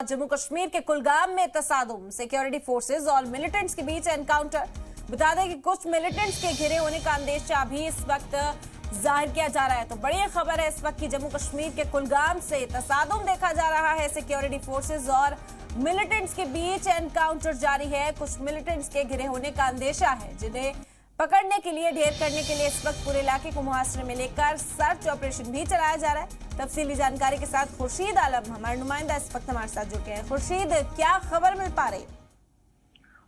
जम्मू कश्मीर के कुलगाम में तसादुम, security forces और मिलिटेंट्स के बीच एनकाउंटर। बता दें कि कुछ मिलिटेंट्स के घिरे होने का अंदेशा भी इस वक्त जाहिर किया जा रहा है। तो बड़ी खबर है इस वक्त की जम्मू कश्मीर के कुलगाम से तसादुम देखा जा रहा है। सिक्योरिटी फोर्सेज और मिलिटेंट्स के बीच एनकाउंटर जारी है। कुछ मिलिटेंट्स के घिरे होने का अंदेशा है, जिन्हें पकड़ने के लिए, ढेर करने के लिए इस वक्त पूरे इलाके को मुहासरे में लेकर सर्च ऑपरेशन भी चलाया जा रहा है। तफसीली जानकारी के साथ खुर्शीद आलम हमारे नुमाइंदा इस वक्त हमारे साथ जुड़ गए हैं। खुर्शीद, क्या खबर मिल पा रही है?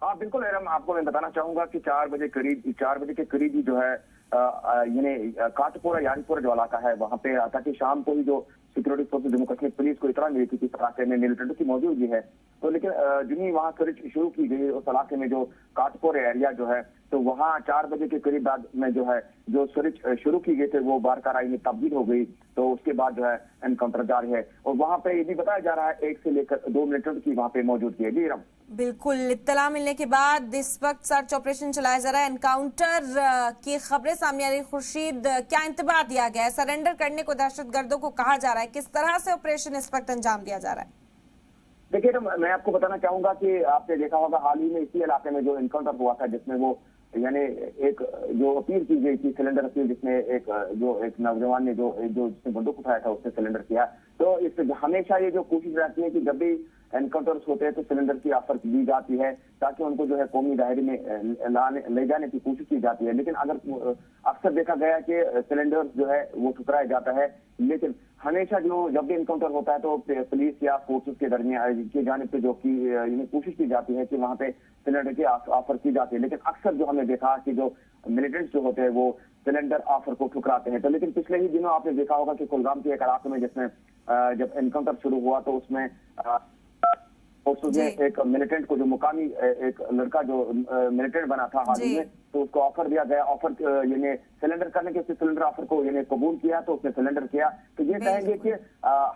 हाँ बिल्कुल एरम, आपको मैं बताना चाहूंगा कि 4 बजे के करीब ही जो है यानी काटपोरा यारीपुरा जो इलाका है वहाँ पे ताकि शाम को ही जो security force Jammu Kashmir police को इतना मिली थी कि इस इलाके में मिलिटेंट की मौजूदगी है। तो लेकिन जिन्हीं वहाँ सर्च शुरू की गई उस इलाके में जो काटपोरा एरिया जो है, तो वहाँ 4 बजे के करीब बाद में जो है जो सर्च शुरू की गई थे वो बारकाराई में तब्दील हो गई। तो उसके बाद जो है एनकाउंटर जारी है और वहाँ पे ये भी बताया जा रहा है 1 से लेकर 2 मिलिटेंट की वहाँ पे मौजूदगी है। जी राम, बिल्कुल, इत्तला मिलने के बाद इस वक्त सर्च ऑपरेशन चलाया जा रहा है। एनकाउंटर की खबरें सामने आ रही। खुर्शीद, क्या इंतबाह दिया गया है? सरेंडर करने को दहशतगर्दों को कहा जा रहा है, किस तरह से ऑपरेशन इस वक्त अंजाम दिया जा रहा है? देखिए तो मैं आपको बताना चाहूंगा कि आपने देखा होगा हाल ही में इसी इलाके में जो एनकाउंटर हुआ था, जिसमें वो यानी एक जो अपील की गई थी, सिलेंडर अपील, जिसमें एक नौजवान ने जो जिसने बंदूक उठाया था उसने सिलेंडर किया। तो इस हमेशा ये जो कोशिश रहती है कि जब भी एनकाउंटर्स होते हैं तो सिलेंडर की ऑफर दी जाती है ताकि उनको जो है कौमी दायरे में ले जाने की कोशिश की जाती है। लेकिन अगर अक्सर देखा गया कि सिलेंडर जो है वो ठुकराया जाता है। लेकिन हमेशा जब भी एनकाउंटर होता है तो पुलिस या फोर्सेस के दरमियान की जानिब से जो की कोशिश की जाती है कि वहाँ पे सिलेंडर की ऑफर की जाती है। लेकिन अक्सर जो हमने देखा कि जो मिलिटेंट्स जो होते हैं वो सिलेंडर ऑफर को ठुकराते हैं। तो लेकिन पिछले ही दिनों आपने देखा होगा कि कुलगाम के एक इलाके में जिसमें जब एनकाउंटर शुरू हुआ तो उसमें एक मिलिटेंट को, जो मुकामी एक लड़का जो मिलिटेंट बना था हाल ही में, तो उसको ऑफर दिया गया। ऑफर यानी सिलेंडर करने के, सिलेंडर ऑफर को यानी कबूल किया तो उसने सिलेंडर किया। तो ये कहेंगे कि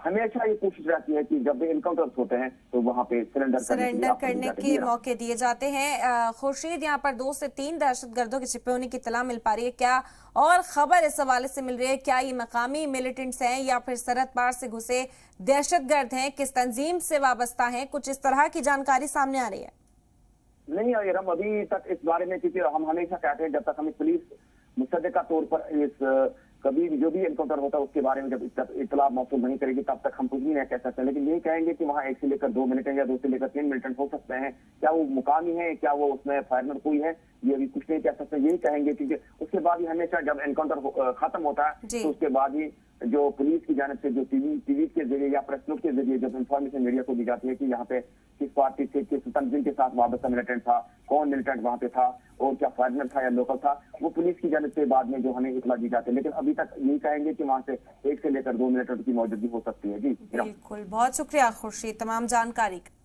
हमेशा ये कोशिश रहती है कि जब भी एनकाउंटर्स होते हैं तो वहाँ पे सरेंडर करने के मौके दिए जाते हैं। खुर्शीद, यहाँ पर 2 से 3 दहशतगर्दों के छिपे होने की इत्तला मिल पा रही है, क्या और खबर इस हवाले से मिल रही है? क्या ये मकामी मिलिटेंट्स हैं या फिर सरहद पार से घुसे दहशतगर्द हैं? किस तंजीम से वाबस्ता हैं? कुछ इस तरह की जानकारी सामने आ रही है? नहीं हम अभी तक इस बारे में, क्योंकि हम हमेशा कहते हैं जब तक हमें पुलिस मुसद्दका तौर पर कभी जो भी एनकाउंटर होता है उसके बारे में जब इत्तला मौसूल नहीं करेगी तब तक हम कुछ भी नहीं कह सकते। लेकिन ये कहेंगे कि वहाँ 1 से लेकर 2 मिलिटेंट या 2 से लेकर 3 मिलिटेंट हो सकते हैं। क्या वो मुकामी है, क्या वो उसमें फायरर कोई है, ये अभी कुछ नहीं कह सकते। यही कहेंगे क्योंकि उसके बाद ही हमेशा जब एनकाउंटर खत्म होता है तो उसके बाद ही जो पुलिस की जानिब से जो टीवी के जरिए या प्रेस नोट के जरिए जब इंफॉर्मेशन मीडिया को दी जाती है कि यहाँ पे किस पार्टी से, किस तंजीम के साथ वाबस्ता मिलिटेंट था, कौन मिलिटेंट वहाँ पे था और क्या फॉरेनर था या लोकल था, वो पुलिस की जानिब से बाद में जो हमें इत्तला दी जाती है। लेकिन अभी तक यही कहेंगे कि वहाँ से 1 से लेकर 2 मिलिटेंट की मौजूदगी हो सकती है। जी बिल्कुल, बहुत शुक्रिया खुर्शीद तमाम जानकारी का।